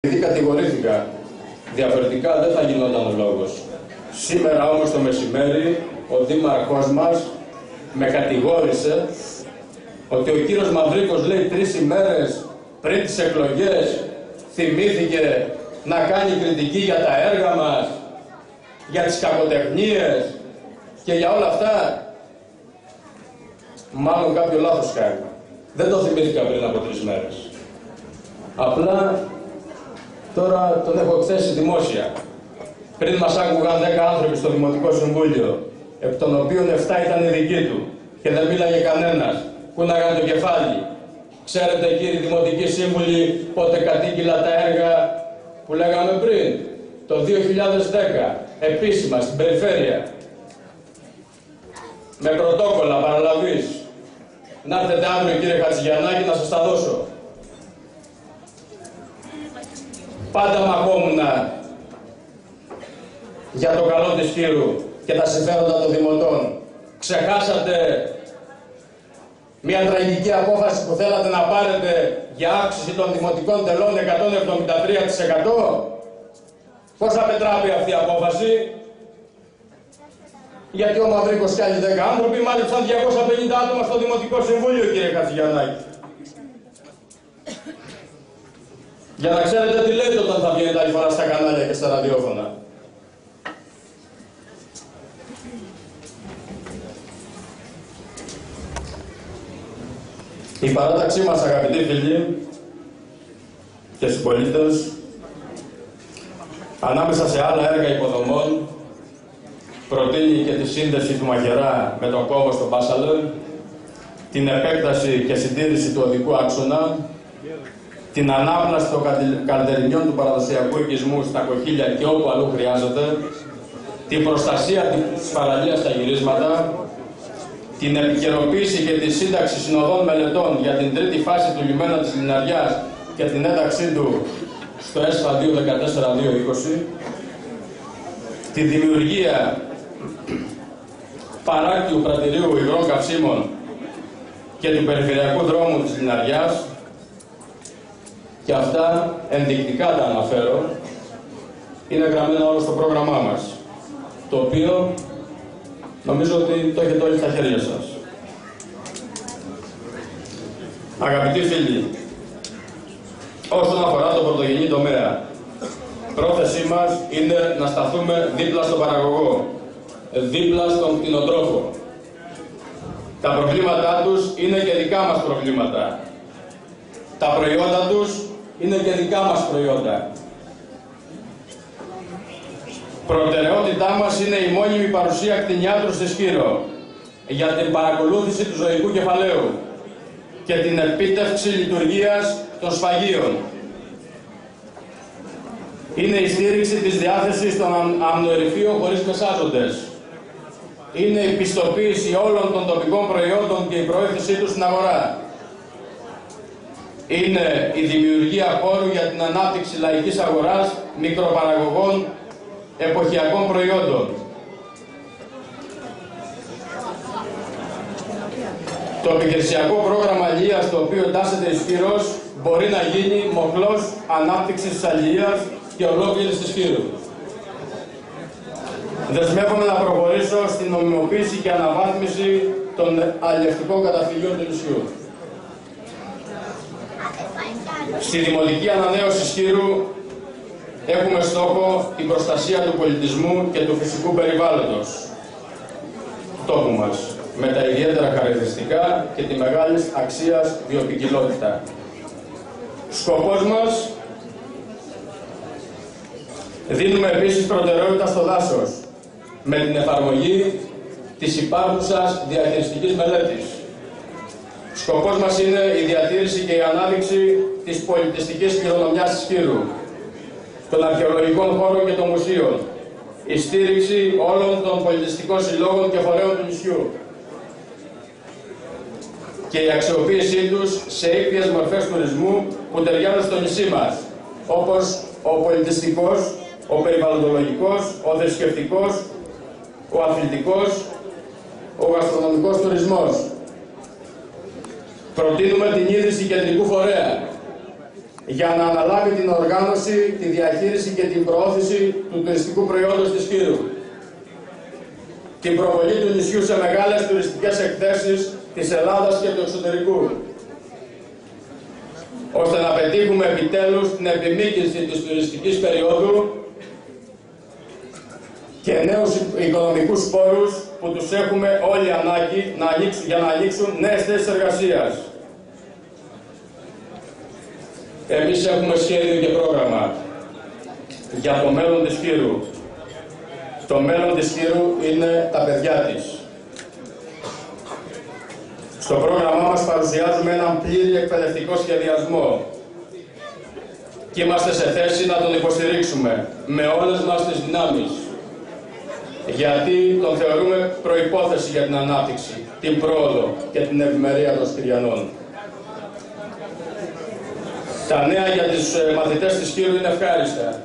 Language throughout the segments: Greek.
Επειδή κατηγορήθηκα, διαφορετικά δεν θα γινόταν ο λόγος. Σήμερα όμως το μεσημέρι ο δήμαρχός μας με κατηγόρησε ότι ο κύριος Μαυρίκος, λέει, 3 ημέρες πριν τις εκλογές θυμήθηκε να κάνει κριτική για τα έργα μας, για τις κακοτεχνίες και για όλα αυτά. Μάλλον κάποιο λάθος κάνει. Δεν το θυμήθηκα πριν από 3 μέρες. Απλά τώρα τον έχω εκθέσει δημόσια. Πριν μας άκουγαν 10 άνθρωποι στο Δημοτικό Συμβούλιο, εκ των οποίων 7 ήταν οι δικοί του και δεν μίλαγε κανένας, κούναγαν το κεφάλι. Ξέρετε, κύριοι Δημοτικοί Σύμβουλοι, πότε κατήγγυλα τα έργα που λέγαμε πριν? Το 2010, επίσημα στην περιφέρεια. Με πρωτόκολλα παραλαβής. Να έρθετε αύριο, κύριε Χατζηγιαννάκη, να σας τα δώσω. Πάντα μαχόμουνα για το καλό της Κύρου και τα συμφέροντα των δημοτών. Ξεχάσατε μια τραγική απόφαση που θέλατε να πάρετε για αύξηση των δημοτικών τελών 173%. Πώς θα πετράπει αυτή η απόφαση? Γιατί ο Μαυρίκος και άλλοι 10 άνθρωποι μάλισαν 250 άτομα στο Δημοτικό Συμβούλιο, κύριε Χατζηγιαννάκη. Για να ξέρετε τι λέτε όταν θα βγαίνετε άλλη φορά στα κανάλια και στα ραδιόφωνα. Η παράταξή μας, αγαπητοί φίλοι και συμπολίτες, ανάμεσα σε άλλα έργα υποδομών, προτείνει και τη σύνδεση του Μαχαιρά με τον κόμβο στο Πάσαλο, την επέκταση και συντήρηση του οδικού άξονα, την ανάπλαση των καλτερινιών του παραδοσιακού οικισμού στα Κοχύλια και όπου αλλού χρειάζεται, την προστασία της παραλίας στα γυρίσματα, την επικαιροποίηση και τη σύνταξη συνοδών μελετών για την τρίτη φάση του λιμένα της Λιναριάς και την ένταξή του στο ΕΣΦΑ 214-220, τη δημιουργία παράκτιου πρατηρίου υγρών καυσίμων και του περιφερειακού δρόμου της Λιναριάς, και αυτά ενδεικτικά τα αναφέρω, είναι γραμμένα όλα στο πρόγραμμά μας, το οποίο νομίζω ότι το έχετε όλοι στα χέρια σας. Αγαπητοί φίλοι, όσον αφορά το πρωτογενή τομέα, πρόθεσή μας είναι να σταθούμε δίπλα στον παραγωγό, δίπλα στον κτηνοτρόφο. Τα προβλήματά τους είναι και δικά μας προβλήματα. Τα προϊόντα τους είναι και δικά μας προϊόντα. Προτεραιότητά μας είναι η μόνιμη παρουσία κτηνιάτρου στη Σκύρο για την παρακολούθηση του ζωικού κεφαλαίου και την επίτευξη λειτουργίας των σφαγείων. Είναι η στήριξη της διάθεσης των αμνοερυφίων χωρίς μεσάζοντες. Είναι η πιστοποίηση όλων των τοπικών προϊόντων και η προώθησή τους στην αγορά. Είναι η δημιουργία χώρου για την ανάπτυξη λαϊκής αγοράς μικροπαραγωγών εποχιακών προϊόντων. Το επιχειρησιακό πρόγραμμα αλληλείας, το οποίο εντάσσεται εις Σκύρος, μπορεί να γίνει μοχλός ανάπτυξης της αλληλείας και ολόκληρης της Σκύρου. Δεσμεύομαι να προχωρήσω στην νομιμοποίηση και αναβάθμιση των αλληλευτικών καταφυγίων του νησιού. Στη δημοτική ανανέωση Σκύρου έχουμε στόχο την προστασία του πολιτισμού και του φυσικού περιβάλλοντος του τόπου μας, με τα ιδιαίτερα χαρακτηριστικά και τη μεγάλη αξίας βιοποικιλότητα. Σκοπός μας, δίνουμε επίσης προτεραιότητα στο δάσος, με την εφαρμογή της υπάρχουσας διαχειριστικής μελέτης. Σκοπός μας είναι η διατήρηση και η ανάδειξη της πολιτιστικής κληρονομιάς της Σκύρου, των αρχαιολογικών χώρων και των μουσείων, η στήριξη όλων των πολιτιστικών συλλόγων και φορέων του νησιού και η αξιοποίησή τους σε ήπιες μορφές τουρισμού που ταιριάζουν στο νησί μας, όπως ο πολιτιστικός, ο περιβαλλοντολογικός, ο θρησκευτικός, ο αθλητικός, ο γαστρονομικός τουρισμός. Προτείνουμε την ίδρυση κεντρικού φορέα για να αναλάβει την οργάνωση, τη διαχείριση και την προώθηση του τουριστικού προϊόντος της Κύρου. Την προβολή του νησιού σε μεγάλες τουριστικές εκθέσεις της Ελλάδας και του εξωτερικού, ώστε να πετύχουμε επιτέλους την επιμήκυνση της τουριστικής περίοδου και νέους οικονομικούς πόρους που τους έχουμε όλοι ανάγκη για να ανοίξουν νέες θέσεις εργασίας. Εμείς έχουμε σχέδιο και πρόγραμμα για το μέλλον της Κύρου. Το μέλλον της Κύρου είναι τα παιδιά της. Στο πρόγραμμά μας παρουσιάζουμε έναν πλήρη εκπαιδευτικό σχεδιασμό και είμαστε σε θέση να τον υποστηρίξουμε με όλες μας τις δυνάμεις, γιατί τον θεωρούμε προϋπόθεση για την ανάπτυξη, την πρόοδο και την ευημερία των Σκυριανών. Τα νέα για τους μαθητές της Κύρου είναι ευχάριστα.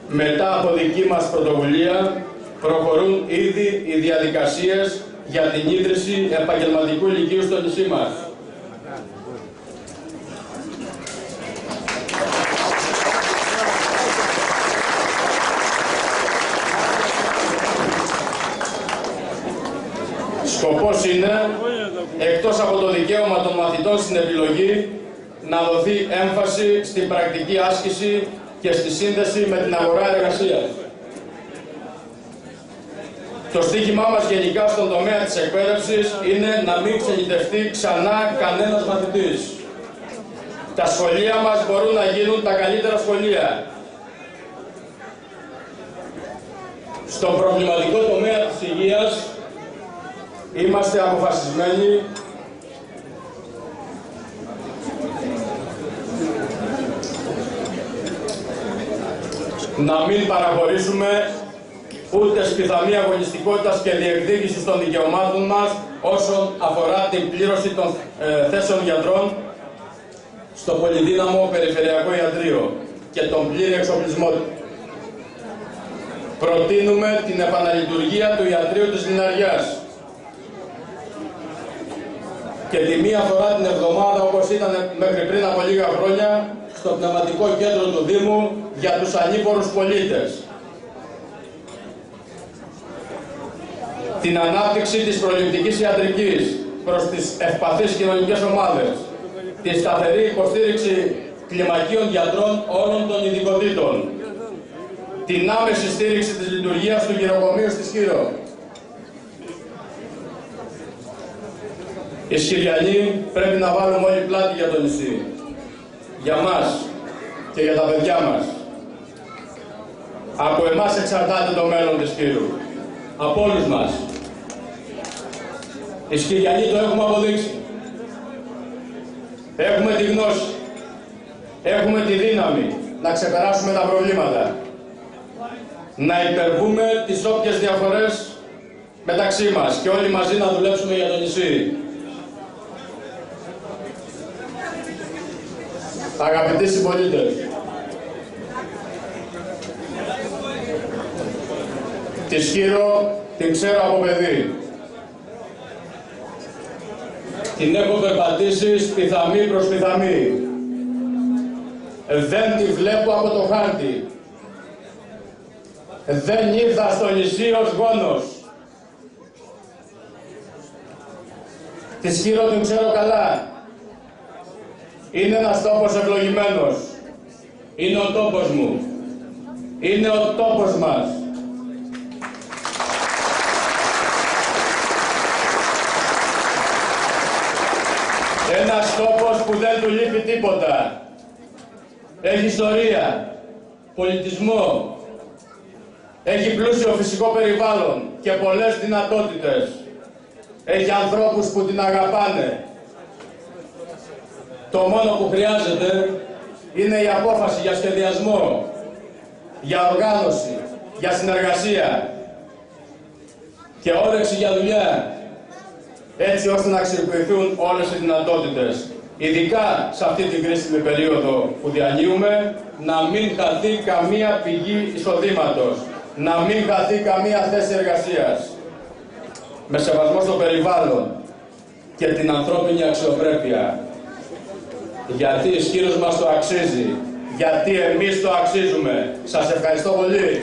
Μετά από δική μας πρωτοβουλία προχωρούν ήδη οι διαδικασίες για την ίδρυση επαγγελματικού λυκείου στο νησί μας. Σκοπός είναι, εκτός από το δικαίωμα των μαθητών στην επιλογή, να δοθεί έμφαση στην πρακτική άσκηση και στη σύνδεση με την αγορά εργασίας. Το στίχημά μας γενικά στον τομέα της εκπαίδευσης είναι να μην ξενιτευτεί ξανά κανένας μαθητής. Τα σχολεία μας μπορούν να γίνουν τα καλύτερα σχολεία. Στον προβληματικό τομέα της υγείας είμαστε αποφασισμένοι να μην παραχωρήσουμε ούτε σπιθαμή αγωνιστικότητας και διεκδίκησης των δικαιωμάτων μας όσον αφορά την πλήρωση των θέσεων γιατρών στο πολυδύναμο περιφερειακό ιατρείο και τον πλήρη εξοπλισμό του. Προτείνουμε την επαναλειτουργία του ιατρείου της Λιναριάς και τη μία φορά την εβδομάδα, όπως ήταν μέχρι πριν από λίγα χρόνια, στο πνευματικό κέντρο του Δήμου για τους ανήπορους πολίτες. Την ανάπτυξη της προληπτικής ιατρικής προς τις ευπαθείς κοινωνικές ομάδες, τη σταθερή υποστήριξη κλιμακίων γιατρών όλων των ειδικοτήτων, την άμεση στήριξη της λειτουργίας του γυροκομείου στη Σκύρο. Οι Σκυριανοί πρέπει να βάλουμε όλοι πλάτη για το νησί, για μας και για τα παιδιά μας. Από εμάς εξαρτάται το μέλλον της Κύρου. Από όλους μας. Οι Σκυριανοί το έχουμε αποδείξει. Έχουμε τη γνώση. Έχουμε τη δύναμη να ξεπεράσουμε τα προβλήματα. Να υπερβούμε τις όποιες διαφορές μεταξύ μας και όλοι μαζί να δουλέψουμε για το νησί. Αγαπητοί συμπολίτες, τη Σκύρο την ξέρω από παιδί. Την έχω περπατήσει σπιθαμή προς σπιθαμή. Δεν τη βλέπω από το χάρτη. Δεν ήρθα στο νησί ως γόνος. Τη Σκύρο την ξέρω καλά. Είναι ένας τόπος ευλογημένος. Είναι ο τόπος μου. Είναι ο τόπος μας. Ένας τόπος που δεν του λείπει τίποτα. Έχει ιστορία, πολιτισμό, έχει πλούσιο φυσικό περιβάλλον και πολλές δυνατότητες. Έχει ανθρώπους που την αγαπάνε. Το μόνο που χρειάζεται είναι η απόφαση για σχεδιασμό, για οργάνωση, για συνεργασία και όρεξη για δουλειά, έτσι ώστε να αξιοποιηθούν όλες οι δυνατότητες. Ειδικά σε αυτή την κρίσιμη περίοδο που διανύουμε, να μην χαθεί καμία πηγή εισοδήματος, να μην χαθεί καμία θέση εργασίας. Με σεβασμό στο περιβάλλον και την ανθρώπινη αξιοπρέπεια. Γιατί η Σκύρος μας το αξίζει. Γιατί εμείς το αξίζουμε. Σας ευχαριστώ πολύ.